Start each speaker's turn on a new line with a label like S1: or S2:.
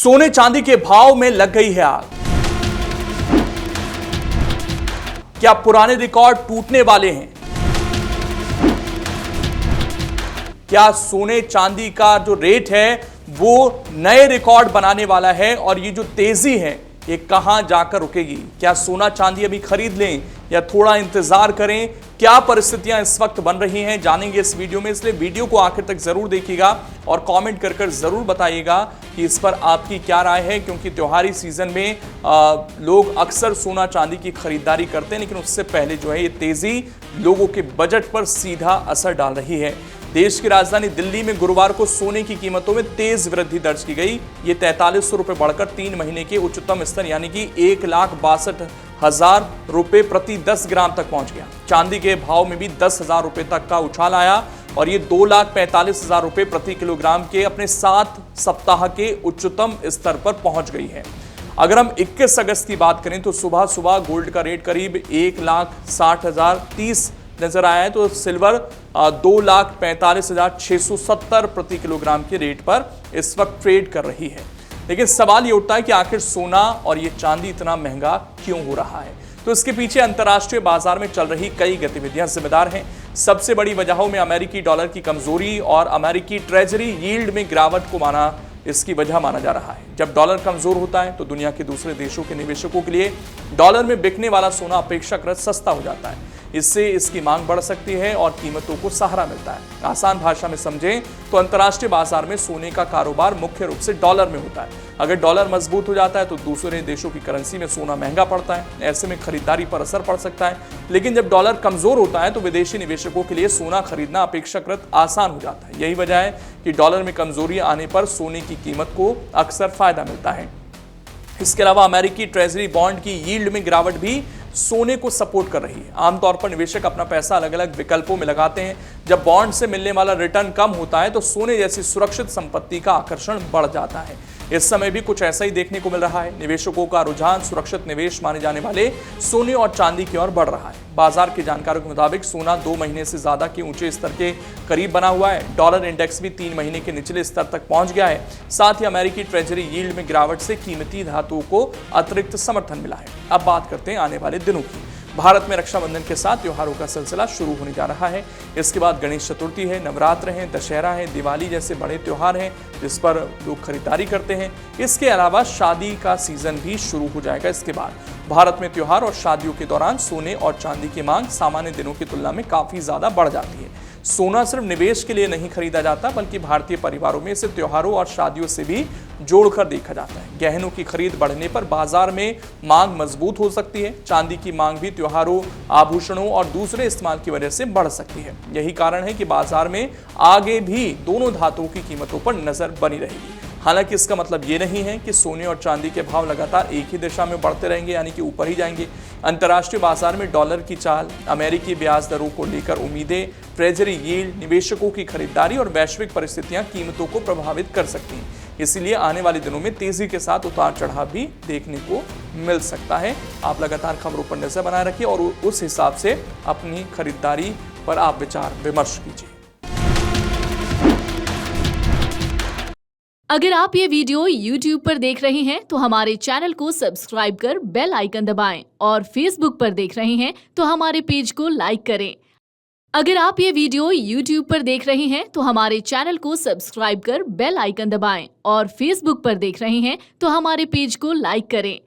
S1: सोने चांदी के भाव में लग गई है आग। क्या पुराने रिकॉर्ड टूटने वाले हैं? क्या सोने चांदी का जो रेट है वो नए रिकॉर्ड बनाने वाला है? और ये जो तेजी है ये कहां जाकर रुकेगी? क्या सोना चांदी अभी खरीद लें या थोड़ा इंतजार करें? क्या परिस्थितियां इस वक्त बन रही हैं, जानेंगे इस वीडियो में। इसलिए वीडियो को आखिर तक जरूर देखिएगा और कमेंट कर जरूर बताइएगा कि इस पर आपकी क्या राय है, क्योंकि त्योहारी सीजन में लोग अक्सर सोना चांदी की खरीदारी करते हैं, लेकिन उससे पहले जो है ये तेजी लोगों के बजट पर सीधा असर डाल रही है। देश की राजधानी दिल्ली में गुरुवार को सोने की कीमतों में तेज वृद्धि दर्ज की गई। ये 4300 रुपए बढ़कर 3 महीने के उच्चतम स्तर यानी कि 1,62,000 रुपए प्रति 10 ग्राम तक पहुंच गया। चांदी के भाव में भी 10,000 रुपए तक का उछाल आया और ये 2,45,000 रुपए प्रति किलोग्राम के अपने 7 सप्ताह के उच्चतम स्तर पर पहुंच गई है। अगर हम 21 अगस्त की बात करें तो सुबह सुबह गोल्ड का रेट करीब 1,60,030 नजर आया है, तो सिल्वर 2,45,670 प्रति किलोग्राम के रेट पर इस वक्त ट्रेड कर रही है। लेकिन सवाल ये उठता है कि आखिर सोना और ये चांदी इतना महंगा क्यों हो रहा है? तो इसके पीछे अंतर्राष्ट्रीय बाजार में चल रही कई गतिविधियां जिम्मेदार हैं। सबसे बड़ी वजहों में अमेरिकी डॉलर की कमजोरी और अमेरिकी ट्रेजरी यील्ड में गिरावट को इसकी वजह माना जा रहा है। जब डॉलर कमजोर होता है तो दुनिया के दूसरे देशों के निवेशकों के लिए डॉलर में बिकने वाला सोना अपेक्षाकृत सस्ता हो जाता है। इससे इसकी मांग बढ़ सकती है और कीमतों को सहारा मिलता है। आसान भाषा में समझें तो अंतर्राष्ट्रीय बाजार में सोने का कारोबार मुख्य रूप से डॉलर में होता है। अगर डॉलर मजबूत हो जाता है तो दूसरे देशों की करेंसी में सोना महंगा पड़ता है, ऐसे में खरीदारी पर असर पड़ सकता है। लेकिन जब डॉलर कमजोर होता है तो विदेशी निवेशकों के लिए सोना खरीदना अपेक्षाकृत आसान हो जाता है। यही वजह है कि डॉलर में कमजोरी आने पर सोने की कीमत को अक्सर फायदा मिलता है। इसके अलावा अमेरिकी ट्रेजरी बॉन्ड की यील्ड में गिरावट भी सोने को सपोर्ट कर रही है। आमतौर पर निवेशक अपना पैसा अलग अलग विकल्पों में लगाते हैं। जब बॉन्ड से मिलने वाला रिटर्न कम होता है तो सोने जैसी सुरक्षित संपत्ति का आकर्षण बढ़ जाता है। इस समय भी कुछ ऐसा ही देखने को मिल रहा है। निवेशकों का रुझान सुरक्षित निवेश माने जाने वाले सोने और चांदी की ओर बढ़ रहा है। बाजार की जानकारियों के मुताबिक सोना 2 महीने से ज्यादा के ऊंचे स्तर के करीब बना हुआ है। डॉलर इंडेक्स भी 3 महीने के निचले स्तर तक पहुंच गया है। साथ ही अमेरिकी ट्रेजरी यील्ड में गिरावट से कीमती धातुओं को अतिरिक्त समर्थन मिला है। अब बात करते हैं आने वाले दिनों की। भारत में रक्षाबंधन के साथ त्योहारों का सिलसिला शुरू होने जा रहा है। इसके बाद गणेश चतुर्थी है, नवरात्र है, दशहरा है, दिवाली जैसे बड़े त्योहार हैं जिस पर लोग खरीदारी करते हैं। इसके अलावा शादी का सीजन भी शुरू हो जाएगा। इसके बाद भारत में त्योहार और शादियों के दौरान सोने और चांदी की मांग सामान्य दिनों की तुलना में काफी ज्यादा बढ़ जाती है। सोना सिर्फ निवेश के लिए नहीं खरीदा जाता, बल्कि भारतीय परिवारों में इसे त्योहारों और शादियों से भी जोड़कर देखा जाता है। गहनों की खरीद बढ़ने पर बाजार में मांग मजबूत हो सकती है। चांदी की मांग भी त्योहारों, आभूषणों और दूसरे इस्तेमाल की वजह से बढ़ सकती है। यही कारण है कि बाजार में आगे भी दोनों धातुओं की कीमतों पर नजर बनी रहेगी। हालांकि इसका मतलब ये नहीं है कि सोने और चांदी के भाव लगातार एक ही दिशा में बढ़ते रहेंगे, यानी कि ऊपर ही जाएंगे। अंतर्राष्ट्रीय बाजार में डॉलर की चाल, अमेरिकी ब्याज दरों को लेकर उम्मीदें, ट्रेजरी यील्ड, निवेशकों की खरीदारी और वैश्विक परिस्थितियां कीमतों को प्रभावित कर सकती हैं। इसीलिए आने वाले दिनों में तेजी के साथ उतार चढ़ाव भी देखने को मिल सकता है। आप लगातार खबरों पर नजर बनाए रखिए और उस हिसाब से अपनी खरीदारी पर आप विचार विमर्श कीजिए।
S2: अगर आप ये वीडियो YouTube पर देख रहे हैं तो हमारे चैनल को सब्सक्राइब कर बेल आइकन दबाएं और Facebook पर देख रहे हैं तो हमारे पेज को लाइक करें। अगर आप ये वीडियो YouTube पर देख रहे हैं तो हमारे चैनल को सब्सक्राइब कर बेल आइकन दबाएं और Facebook पर देख रहे हैं तो हमारे पेज को लाइक करें।